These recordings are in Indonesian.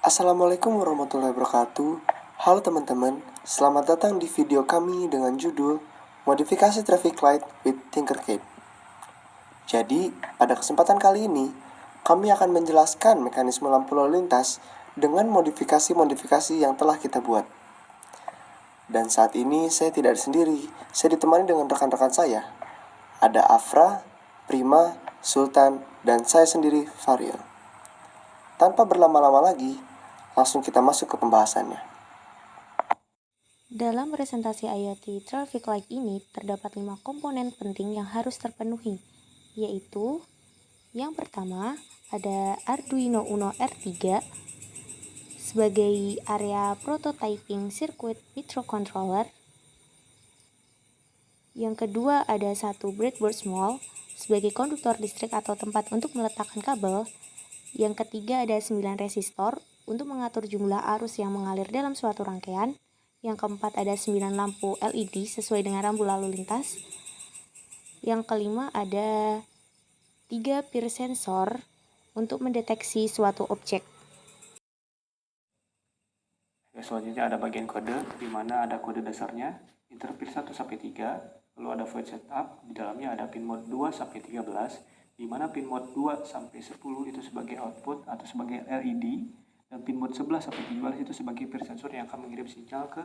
Assalamualaikum warahmatullahi wabarakatuh. Halo teman-teman, selamat datang di video kami dengan judul Modifikasi Traffic Light with Tinkercad. Jadi, pada kesempatan kali ini, kami akan menjelaskan mekanisme lampu lalu lintas dengan modifikasi-modifikasi yang telah kita buat. Dan saat ini saya tidak sendiri, saya ditemani dengan rekan-rekan saya. Ada Afra, Prima, Sultan, dan saya sendiri, Variel. Tanpa berlama-lama lagi, langsung kita masuk ke pembahasannya. Dalam presentasi IoT Traffic Light ini terdapat 5 komponen penting yang harus terpenuhi, yaitu yang pertama ada Arduino Uno R3 sebagai area prototyping circuit microcontroller. Yang kedua ada satu breadboard small sebagai konduktor listrik atau tempat untuk meletakkan kabel. Yang ketiga ada 9 resistor untuk mengatur jumlah arus yang mengalir dalam suatu rangkaian. Yang keempat ada 9 lampu LED sesuai dengan rambu lalu lintas. Yang kelima ada 3 peer sensor untuk mendeteksi suatu objek. Selanjutnya ada bagian kode, di mana ada kode dasarnya, interpret 1 sampai 3, lalu ada void setup, di dalamnya ada pin mode 2 sampai 13, di mana pin mode 2 sampai 10 itu sebagai output atau sebagai LED, dan pin mode 11 sampai 13 itu sebagai peer sensor yang akan mengirim sinyal ke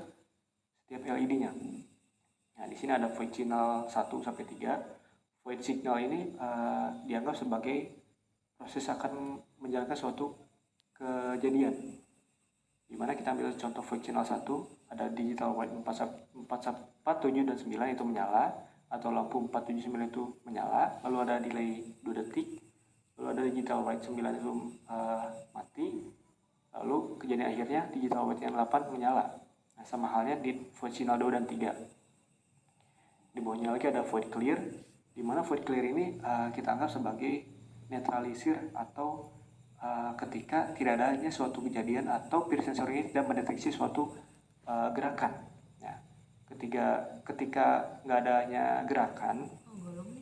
setiap LED-nya. Nah, di sini ada void signal 1 sampai 3. Void signal ini dianggap sebagai proses akan menjalankan suatu kejadian. Di mana kita ambil contoh void channel 1, ada digital white 4, 7, dan 9 itu menyala, atau lampu 4, 7, 9 itu menyala, lalu ada delay 2 detik, lalu ada digital white 9 itu mati, lalu kejadian akhirnya digital white yang 8 menyala. Nah, sama halnya di void signal 2 dan 3. Di bawahnya lagi ada void clear, di mana void clear ini kita anggap sebagai netralisir atau ketika tidak adanya suatu kejadian atau peer sensor ini tidak mendeteksi suatu gerakan. Ya, ketika nggak adanya gerakan,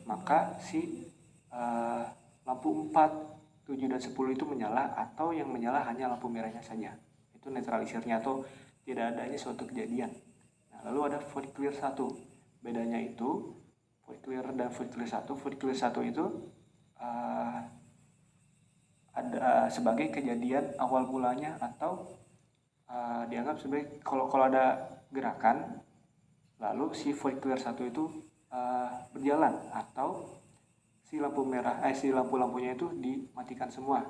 maka si lampu 4, 7, dan 10 itu menyala, atau yang menyala hanya lampu merahnya saja. Itu netralisirnya atau tidak adanya suatu kejadian. Nah, lalu ada void clear 1. Bedanya itu void clear dan void clear 1. Void clear 1 itu ada sebagai kejadian awal mulanya, atau dianggap sebagai kalau ada gerakan, lalu si void clear 1 itu berjalan, atau si lampu-lampunya itu dimatikan semua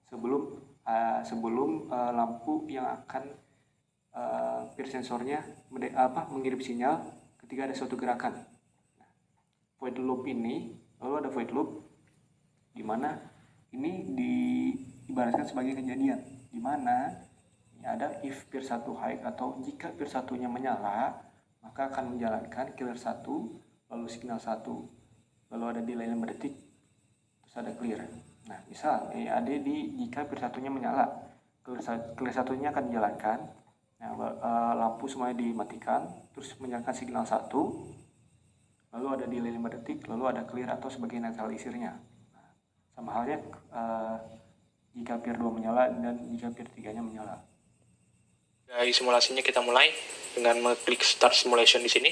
sebelum lampu yang akan peer sensornya mengirim sinyal ketika ada suatu gerakan. Void loop ini, lalu ada void loop di mana ini diibaratkan sebagai kejadian, di mana ada if peer 1 high, atau jika peer 1-nya menyala, maka akan menjalankan clear 1, lalu signal 1, lalu ada delay 5 detik, terus ada clear. Nah, misal ada jika peer 1-nya menyala, clear 1-nya akan dijalankan. Nah, lampu semuanya dimatikan, terus menyalakan signal 1, lalu ada delay 5 detik, lalu ada clear atau sebagai netralisirnya. Sama halnya jika peer 2 menyala dan jika peer 3-nya menyala. Dari simulasinya kita mulai dengan mengklik Start Simulation di sini.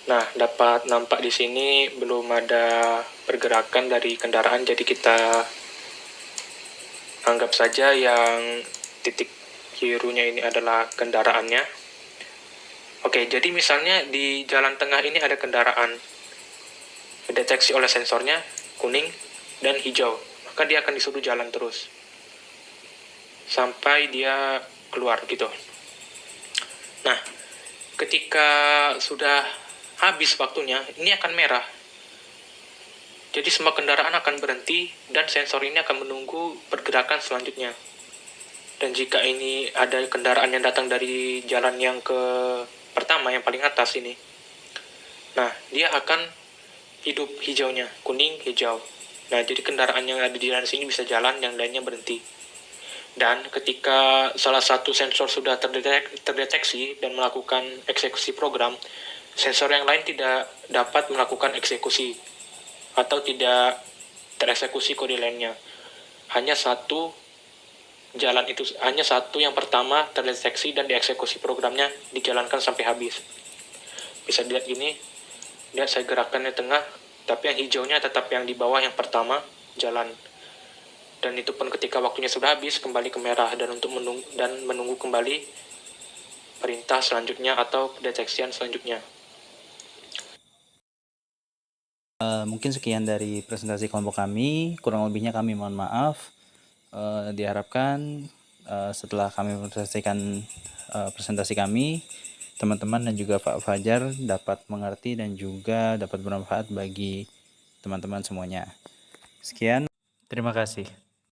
Nah, dapat nampak di sini belum ada pergerakan dari kendaraan, jadi kita anggap saja yang titik birunya ini adalah kendaraannya. Oke, jadi misalnya di jalan tengah ini ada kendaraan, deteksi oleh sensornya kuning dan hijau, maka dia akan disuruh jalan terus sampai dia keluar gitu. Nah, ketika sudah habis waktunya, ini akan merah. Jadi semua kendaraan akan berhenti dan sensor ini akan menunggu pergerakan selanjutnya. Dan jika ini ada kendaraan yang datang dari jalan yang ke pertama, yang paling atas ini, nah dia akan hidup hijaunya, kuning, hijau. Nah, jadi kendaraan yang ada di jalan sini bisa jalan, yang lainnya berhenti. Dan ketika salah satu sensor sudah terdeteksi dan melakukan eksekusi program, sensor yang lain tidak dapat melakukan eksekusi atau tidak tereksekusi kode lainnya. Hanya satu jalan itu hanya satu, yang pertama terdeteksi dan dieksekusi programnya dijalankan sampai habis. Bisa dilihat gini, lihat saya gerakkan di tengah, tapi yang hijaunya tetap yang di bawah yang pertama jalan. Dan itu pun ketika waktunya sudah habis kembali ke merah, dan untuk menunggu kembali perintah selanjutnya atau pendeteksian selanjutnya. Mungkin sekian dari presentasi kelompok kami, kurang lebihnya kami mohon maaf. Diharapkan setelah kami mempresentasikan presentasi kami, teman-teman dan juga Pak Fajar dapat mengerti dan juga dapat bermanfaat bagi teman-teman semuanya. Sekian, terima kasih.